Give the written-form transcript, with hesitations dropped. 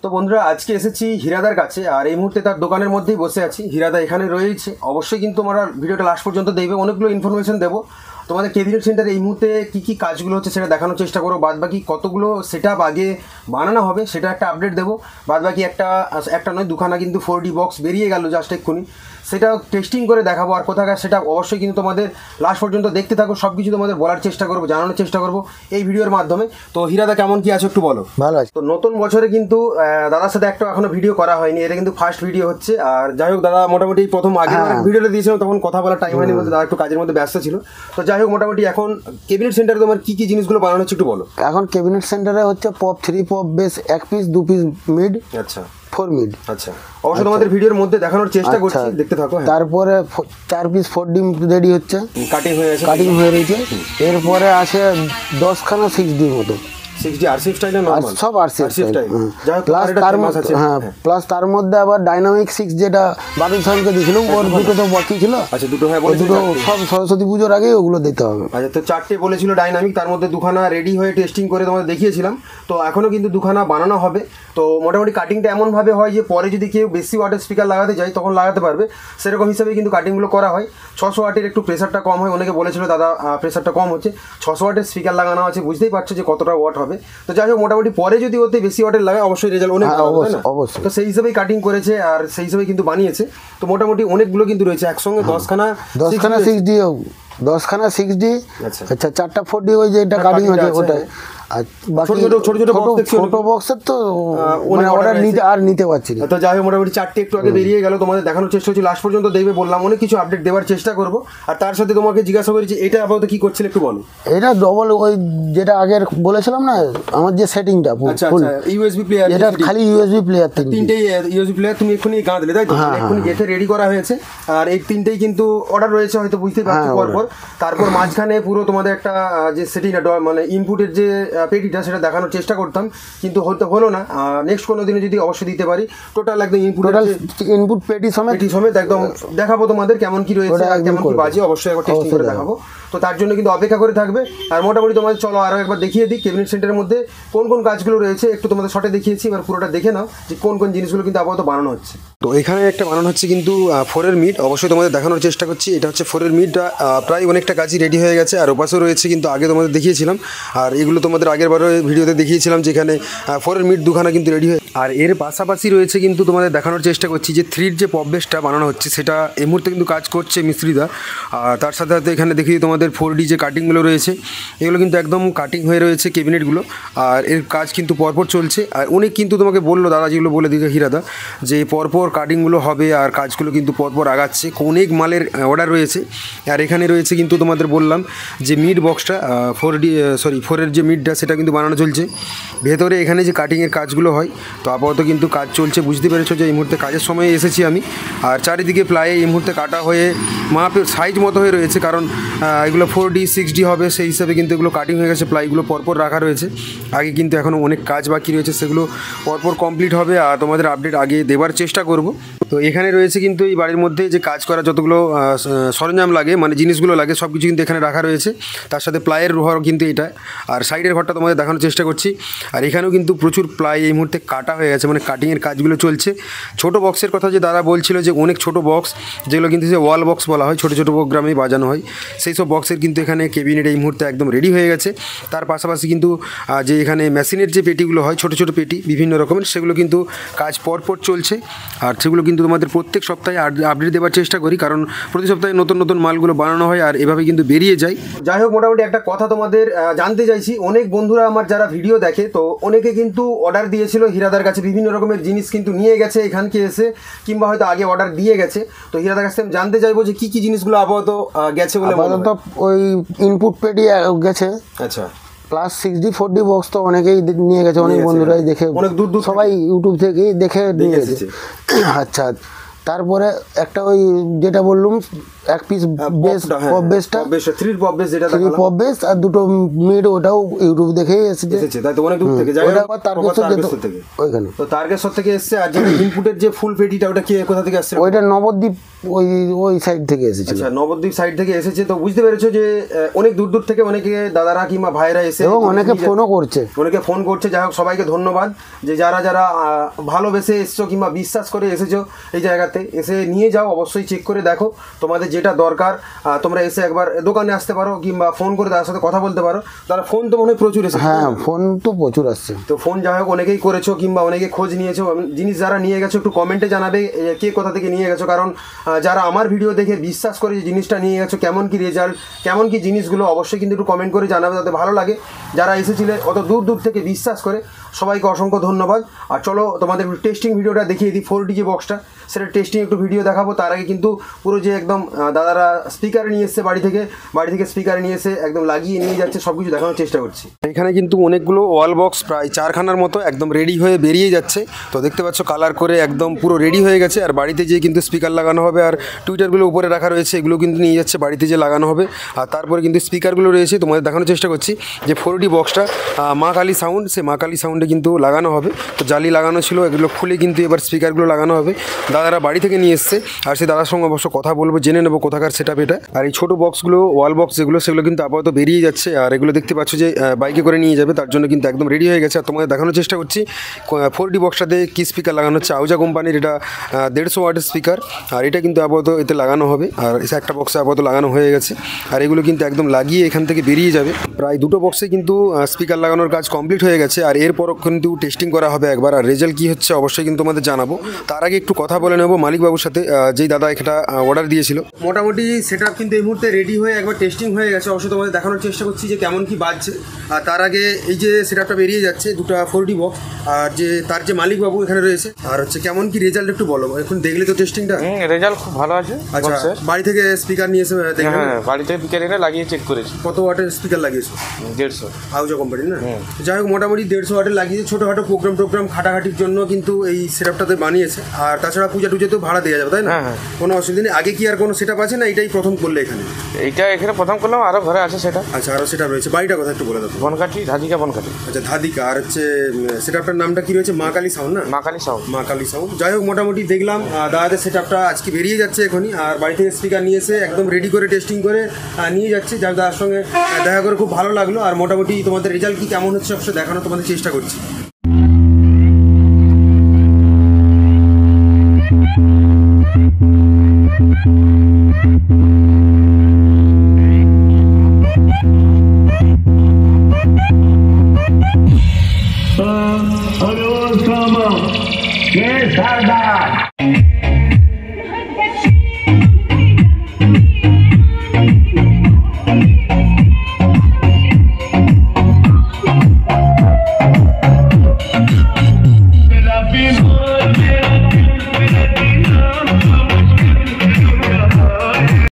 তো বন্ধুরা আজকে এসেছি হীরাদার কাছে, আর এই মুহূর্তে তার দোকানের মধ্যেই বসে আছি। হীরাদা এখানে রয়েছে, অবশ্যই কিন্তু তোমরা ভিডিওটা লাস্ট পর্যন্ত দেখবে, অনেকগুলো ইনফরমেশন দেবো তোমাদের। ক্যাবিনেট সেন্টারে এই মুহূর্তে কী কী কাজগুলো হচ্ছে সেটা দেখানোর চেষ্টা করো, বাদবাকি কতগুলো সেট আপ আগে বানানো হবে সেটা একটা আপডেট দেবো। বাদবাকি একটা নয় দুখানা কিন্তু 4D বক্স বেরিয়ে গেল জাস্ট এক্ষুনি, সেটা টেস্টিং করে দেখাবো। আর কোথাকার সেটা অবশ্যই কিন্তু তোমাদের লাস্ট পর্যন্ত দেখতে থাকো, সব কিছু তোমাদের বলার চেষ্টা করবো, জানানোর চেষ্টা করবো এই ভিডিওর মাধ্যমে। তো হীরাদা কেমন কি আছো একটু বলো। ভালো আছে। তো নতুন বছরে কিন্তু দাদার সাথে একটা এখনো ভিডিও করা হয়নি, এটা কিন্তু ফার্স্ট ভিডিও হচ্ছে। আর যাই হোক দাদা মোটামুটি প্রথম আগে ভিডিওটা দিয়েছিলাম তখন কথা বলার টাইম হয়নি, বলতে দাদা একটু কাজের মধ্যে ব্যস্ত ছিল। তো যাই হোক মোটামুটি এখন ক্যাবিনেট সেন্টারে তোমার কী কী জিনিসগুলো বানানো হচ্ছে একটু বলো। এখন ক্যাবিনেট সেন্টারে হচ্ছে pop 3 pop base 1 piece 2 piece mid, আচ্ছা 4 মিড। আচ্ছা অবশ্যই তোমাদের ভিডিওর মধ্যে দেখানোর চেষ্টা করছি, দেখতে থাকো। তারপরে 4 পিস 4D রেডি হচ্ছে, কাটিং হয়ে আছে, কাটিং হয়ে রয়েছে। এরপরে আছে 10খানা 6D মতো, 6D আরসিএফ স্টাইল না নরমাল, সব আরসিএফ স্টাইল। প্লাস তার মধ্যে প্লাস তার মধ্যে আবার ডাইনামিক 6 যেটা বাদল সাহেবকে দিয়েছিলাম, ওর দুটো তো বাকি ছিল। আচ্ছা দুটো, হ্যাঁ বলে দুটো সব সরস্বতী পুজোর আগে ওগুলো দিতে হবে। আচ্ছা তো 4টে বলেছিল ডাইনামিক, তার মধ্যে দুখানা রেডি হয়ে টেস্টিং করে তোমাদের দেখিয়েছিলাম। তো এখনও কিন্তু দুখানা বানানো হবে। তো মোটামুটি কাটিংটা এমনভাবে হয় যে পরে যদি কেউ বেশি ওয়াটের স্পিকার লাগাতে চায় তখন লাগাতে পারবে, সেরকম হিসাবে কিন্তু কাটিংগুলো করা হয়। 600 ওয়াটের একটু প্রেসারটা কম হয়, অনেকে বলেছিল দাদা প্রেসারটা কম হচ্ছে। 600 ওয়াটের স্পিকার লাগানো আছে, বুঝতেই পারছো যে কতটা ওয়াট হবে। তো যাই হোক মোটামুটি পরে যদি ওতে বেশি ওয়াটের লাগায় অবশ্যই রেজাল্ট অনেক ভালো হবে না, তো সেই হিসেবেই কাটিং করেছে আর সেই হিসেবে কিন্তু বানিয়েছে। তো মোটামুটি অনেকগুলো কিন্তু রয়েছে একসঙ্গে 10খানা 6D, 10খানা 6D। আচ্ছা 4টা 4D ওই যে এটা কাটিং হচ্ছে ওটাই। আর বাকি ছোট বক্সের তো মানে অর্ডার নিতে আর নিতে পারছি না। তো যাই হোক মোটামুটি 4টে একটু আগে বেরিয়ে গেল, তোমাদের দেখানোর চেষ্টা হচ্ছে, লাস্ট পর্যন্ত দেখবে বললাম, অনেক কিছু আপডেট দেওয়ার চেষ্টা করবো। আর তার সাথে তোমাকে জিজ্ঞাসা করেছি এটা আপাতত কি করছিলে একটু বলো। এটা ডবল ওই যেটা আগের বলেছিলাম না, আমার যে সেটিংটা ইউএসবি প্লেয়ার, এটা খালি ইউএসবি প্লেয়ার, তিনটেই ইউএসবি প্লেয়ার তুমি এক্ষুনি গাঁ দিলে তাই তো, এক্ষুনি গেথে রেডি করা হয়েছে। আর এই তিনটেই কিন্তু অর্ডার রয়েছে, হয়তো বুঝতেই পারছো পরপর। তারপর মাঝখানে পুরো তোমাদের একটা যে সেটিংটা মানে ইনপুটের যে পেটিটা সেটা দেখানোর চেষ্টা করতাম, কিন্তু হলো না। নেক্সট কোনো দিনে যদি অবশ্যই দিতে পারি, টোটাল একদম ইনপুট পেটি সমেত একদম দেখাবো তোমাদের কেমন কি রয়েছে আর কেমন কি বাজে, অবশ্যই একবার টেস্টিং করে দেখাবো। তো তার জন্য কিন্তু অপেক্ষা করে থাকবে। আর মোটামুটি তোমাদের চলো আরও একবার দেখিয়ে দিই ক্যাবিনেট সেন্টারের মধ্যে কোন কোন কাজগুলো রয়েছে, একটু তোমাদের শর্টে দেখিয়েছি, এবার পুরোটা দেখে নাও যে কোন কোন জিনিসগুলো কিন্তু আপাতত বানানো হচ্ছে। তো এখানে একটা বানানো হচ্ছে কিন্তু 4-এর মিড, অবশ্যই তোমাদের দেখানোর চেষ্টা করছি। এটা হচ্ছে 4-এর মিডটা প্রায় অনেকটা কাজই রেডি হয়ে গেছে। আর ওপাশেও রয়েছে কিন্তু আগে তোমাদের দেখিয়েছিলাম, আর এগুলো তোমাদের আগের বারও ভিডিওতে দেখিয়েছিলাম যেখানে 4-এর মিড দুখানা কিন্তু রেডি হয়ে। আর এর পাশাপাশি রয়েছে কিন্তু তোমাদের দেখানোর চেষ্টা করছি যে 3-র যে পপ বেসটা বানানো হচ্ছে সেটা এই মুহূর্তে কিন্তু কাজ করছে মিস্ত্রিদা। আর তার সাথে সাথে এখানে দেখি তোমাদের 4D যে কাটিংগুলো রয়েছে এগুলো কিন্তু একদম কাটিং হয়ে রয়েছে ক্যাবিনেটগুলো, আর এর কাজ কিন্তু পরপর চলছে। আর অনেক কিন্তু তোমাকে বললো দাদা, যেগুলো বলে দিতে হীরাদা, যে পরপর কাটিংগুলো হবে আর কাজগুলো কিন্তু পরপর আগাচ্ছে, অনেক মালের অর্ডার রয়েছে। আর এখানে রয়েছে কিন্তু তোমাদের বললাম যে মিড বক্সটা 4-এর যে মিডটা সেটা কিন্তু বানানো চলছে ভেতরে। এখানে যে কাটিংয়ের কাজগুলো হয়, তো আপাতত কিন্তু কাজ চলছে, বুঝতে পেরেছো যে এই মুহূর্তে কাজের সময় এসেছি আমি। আর চারিদিকে প্লায়ে এই মুহূর্তে কাটা হয়ে মাপের সাইজ মতো হয়ে রয়েছে, কারণ এগুলো 4D 6D হবে, সেই হিসাবে কিন্তু এগুলো কাটিং হয়ে গেছে, প্লাইগুলো পরপর রাখা রয়েছে। আগে কিন্তু এখনও অনেক কাজ বাকি রয়েছে, সেগুলো পরপর কমপ্লিট হবে আর তোমাদের আপডেট আগে দেওয়ার চেষ্টা করব। তো এখানে রয়েছে কিন্তু এই বাড়ির মধ্যে যে কাজ করা যতগুলো সরঞ্জাম লাগে, মানে জিনিসগুলো লাগে, সব কিছু কিন্তু এখানে রাখা রয়েছে। তার সাথে প্লাইয়ের ঘর কিন্তু এটা, আর সাইডের ঘরটা তোমাদের দেখানোর চেষ্টা করছি। আর এখানেও কিন্তু প্রচুর প্লাই এই মুহূর্তে কাটা হয়ে গেছে, মানে কাটিংয়ের কাজগুলো চলছে। ছোট বক্সের কথা যে দাদা বলছিল যে অনেক ছোট বক্স, যেগুলো কিন্তু যে ওয়াল বক্স বলা হয়, ছোটো ছোটো প্রোগ্রামে বাজানো হয়, সেই সব বক্সের কিন্তু এখানে ক্যাবিনেট এই মুহূর্তে একদম রেডি হয়ে গেছে। তার পাশাপাশি কিন্তু যে এখানে মেশিনের যে পেটিগুলো হয়, ছোটো ছোটো পেটি বিভিন্ন রকমের, সেগুলো কিন্তু কাজ পরপর চলছে। আর সেগুলো কিন্তু তোমাদের প্রত্যেক সপ্তাহে আপডেট দেওয়ার চেষ্টা করি, কারণ প্রতি সপ্তাহে নতুন নতুন মালগুলো বানানো হয় আর এভাবে কিন্তু বেরিয়ে যায়। যাই হোক মোটামুটি একটা কথা তোমাদের জানতে চাইছি, অনেক বন্ধুরা আমার যারা ভিডিও দেখে, তো অনেকে কিন্তু অর্ডার দিয়েছিল হীরাদার কাছে, বিভিন্ন রকমের জিনিস কিন্তু নিয়ে গেছে এখানকে এসে, কিংবা হয়তো আগে অর্ডার দিয়ে গেছে। তো হীরাদার কাছে আমি জানতে চাইবো যে কী কী জিনিসগুলো আপাতত গেছে বলে। আপাতত ওই ইনপুট পেটি গেছে, আচ্ছা প্লাস 6D 4D বক্স তো অনেকেই নিয়ে গেছে, অনেক বন্ধুরাই দেখে, অনেক দূর সবাই ইউটিউব থেকে দেখে নিয়ে গেছে। আচ্ছা তারপরে একটা ওই যেটা বললাম এক পিস বেস পপ বেসটা 3 পপ বেস যেটা দেখালাম, পপ বেস আর দুটো মিড, ওটাও ইউটিউব দেখেই এসেছে। তাই তো অনেক দূর থেকে যায়, ওটা তারকেশ্বর থেকে ওইখানে তো তারকেশ্বর থেকে এসেছে। আর যেটা ইনপুটের যে ফুল পেটিটা ওটা কি কোথা থেকে আসছে? ওইটা নবদ্বীপ ওই সাইড থেকে এসেছে। আচ্ছা, নবদ্বীপ সাইড থেকে এসেছে। তো বুঝতে পেরেছো যে অনেক দূর দূর থেকে অনেকে দাদারা কিংবা ভাইরা এসে এবং অনেকে ফোনও করছে, যাই হোক সবাইকে ধন্যবাদ যে যারা ভালোবেসে এসছো কিংবা বিশ্বাস করে এসেছো এই জায়গাতে এসে নিয়ে যাও, অবশ্যই চেক করে দেখো তোমাদের যেটা দরকার। তোমরা এসে একবার দোকানে আসতে পারো কিংবা ফোন করে তার সাথে কথা বলতে পারো। তারা ফোন তো মনে হয় প্রচুর এসেছে। হ্যাঁ, ফোন তো প্রচুর আসছে। তো ফোন যাই হোক অনেকেই করেছো কিংবা অনেকে খোঁজ নিয়েছো। জিনিস যারা নিয়ে গেছো একটু কমেন্টে জানাবে কে কোথা থেকে নিয়ে গেছো, কারণ যারা আমার ভিডিও দেখে বিশ্বাস করে যে জিনিসটা নিয়ে গেছো, কেমন কি রেজাল্ট, কেমন কি জিনিসগুলো, অবশ্যই কিন্তু একটু কমেন্ট করে জানাবে, যাতে ভালো লাগে। যারা এসেছিলে অত দূর দূর থেকে বিশ্বাস করে, সবাইকে অসংখ্য ধন্যবাদ। আর চলো তোমাদের টেস্টিং ভিডিওটা দেখিয়ে দিই, 4D যে বক্সটা সেটা টেস্টিং একটু ভিডিও দেখাবো। তার আগে কিন্তু পুরো যে একদম দাদারা স্পিকারে নিয়ে এসছে বাড়ি থেকে স্পিকারে নিয়ে এসে একদম লাগিয়ে নিয়ে যাচ্ছে, সব কিছু দেখানোর চেষ্টা করছি। এখানে কিন্তু অনেকগুলো ওয়াল বক্স প্রায় 4খানার মতো একদম রেডি হয়ে বেরিয়ে যাচ্ছে। তো দেখতে পাচ্ছ কালার করে একদম পুরো রেডি হয়ে গেছে। আর বাড়িতে যেয়ে কিন্তু স্পিকার লাগানো হবে, আর টুইটারগুলো উপরে রাখা রয়েছে, এগুলো কিন্তু নিয়ে যাচ্ছে বাড়িতে যে লাগানো হবে। আর তারপরে কিন্তু স্পিকারগুলো রয়েছে, তোমাদের দেখানোর চেষ্টা করছি যে 4D বক্সটা মা কালী সাউন্ড, সে মা কালী সাউন্ডে কিন্তু লাগানো হবে। তো জালি লাগানো ছিল, এগুলো খুলে কিন্তু এবার স্পিকারগুলো লাগানো হবে। দাদারা বাড়ি থেকে নিয়ে এসছে, আর সেই দাদার সঙ্গে অবশ্য কথা বলবো, জেনে নেবো কোথাকার সেটআপ এটা। আর এই ছোটো বক্সগুলো ওয়াল বক্স যেগুলো সেগুলো কিন্তু আপাতত বেরিয়ে যাচ্ছে। আর এগুলো দেখতে পাচ্ছ যে বাইকে করে নিয়ে যাবে, তার জন্য কিন্তু একদম রেডি হয়ে গেছে। আর তোমাদের দেখানোর চেষ্টা করছি 4D বক্সটাতে কী স্পিকার লাগানো হচ্ছে। আউজা কোম্পানির এটা 150 ওয়াটের স্পিকার, আর এটা কিন্তু আপাতত এতে লাগানো হবে। আর একটা বক্সে আপাতত লাগানো হয়ে গেছে, আর এগুলো কিন্তু একদম লাগিয়ে এখান থেকে বেরিয়ে যাবে। প্রায় দুটো বক্সে কিন্তু স্পিকার লাগানোর কাজ কমপ্লিট হয়ে গেছে। আর এরপরও কিন্তু টেস্টিং করা হবে একবার, আর রেজাল্ট কী হচ্ছে অবশ্যই কিন্তু তোমাদের জানাবো। তার আগে একটু কথা বলে নেবো মালিকবাবুর সাথে, যেই দাদা এটা অর্ডার দিয়েছিল। মোটামুটি সেটআপ কিন্তু এই মুহূর্তে রেডি হয়ে একবার টেস্টিং হয়ে গেছে। অবশ্যই তোমাদের দেখানোর চেষ্টা করছি যে কেমন কি বাজছে। আর তার আগে এই যে সেটআপটা বেরিয়ে যাচ্ছে দুটো 4D বক্স, আর যে তার যে মালিকবাবু এখানে রয়েছে, আর হচ্ছে কেমন কি রেজাল্ট একটু বলো। এখন দেখলে তো টেস্টিংটা, রেজাল্ট খুব ভালো আছে। আচ্ছা, বাড়ি থেকে স্পিকার নিয়ে এসে দেখলাম? হ্যাঁ, বাড়ি থেকে স্পিকার এনে লাগিয়ে চেক করেছি। কত ওয়াটের স্পিকার লাগিয়েছো? 150 আউজা কোম্পানির না? যাই হোক মোটামুটি 150 ওয়াটের লাগিয়েছে। ছোটোখাটো প্রোগ্রাম খাটাখাটির জন্য কিন্তু এই সেটআপটাতে বানিয়েছে। আর তাছাড়া পূজা টুজাতেও ভাড়া দেওয়া যাবে, তাই না? কোনো অসুবিধা নেই। আগে কি আর কোনো সেটআপ আছে না এটাই প্রথম করলে এখানে? এখানে প্রথম করলাম, আরও ঘরে আছে সেটা। আচ্ছা, আরও সেটআপ রয়েছে। বাড়িটা কথা একটু বলে দাও। বনকাঠি, ধাদিকা বনকাঠি। আচ্ছা, ধাদিকা। আর হচ্ছে সেটআপটার নামটা কি রয়েছে? মা কালী সাউন্ড না? মা কালী সাউন্ড। মা কালী সাউন্ড। যাই হোক মোটামুটি দেখলাম দাদাদের সেটআপটা আজকে বেরিয়ে যাচ্ছে এখনই। আর বাড়ি থেকে স্পিকার নিয়ে এসে একদম রেডি করে টেস্টিং করে নিয়ে যাচ্ছে। যার দাদার সঙ্গে দেখা করে খুব ভালো লাগলো। আর মোটামুটি তোমাদের রেজাল্ট কি কেমন হচ্ছে অবশ্যই দেখানোর তোমাদের চেষ্টা করছি। Hello, Sama. Yes, Sardar.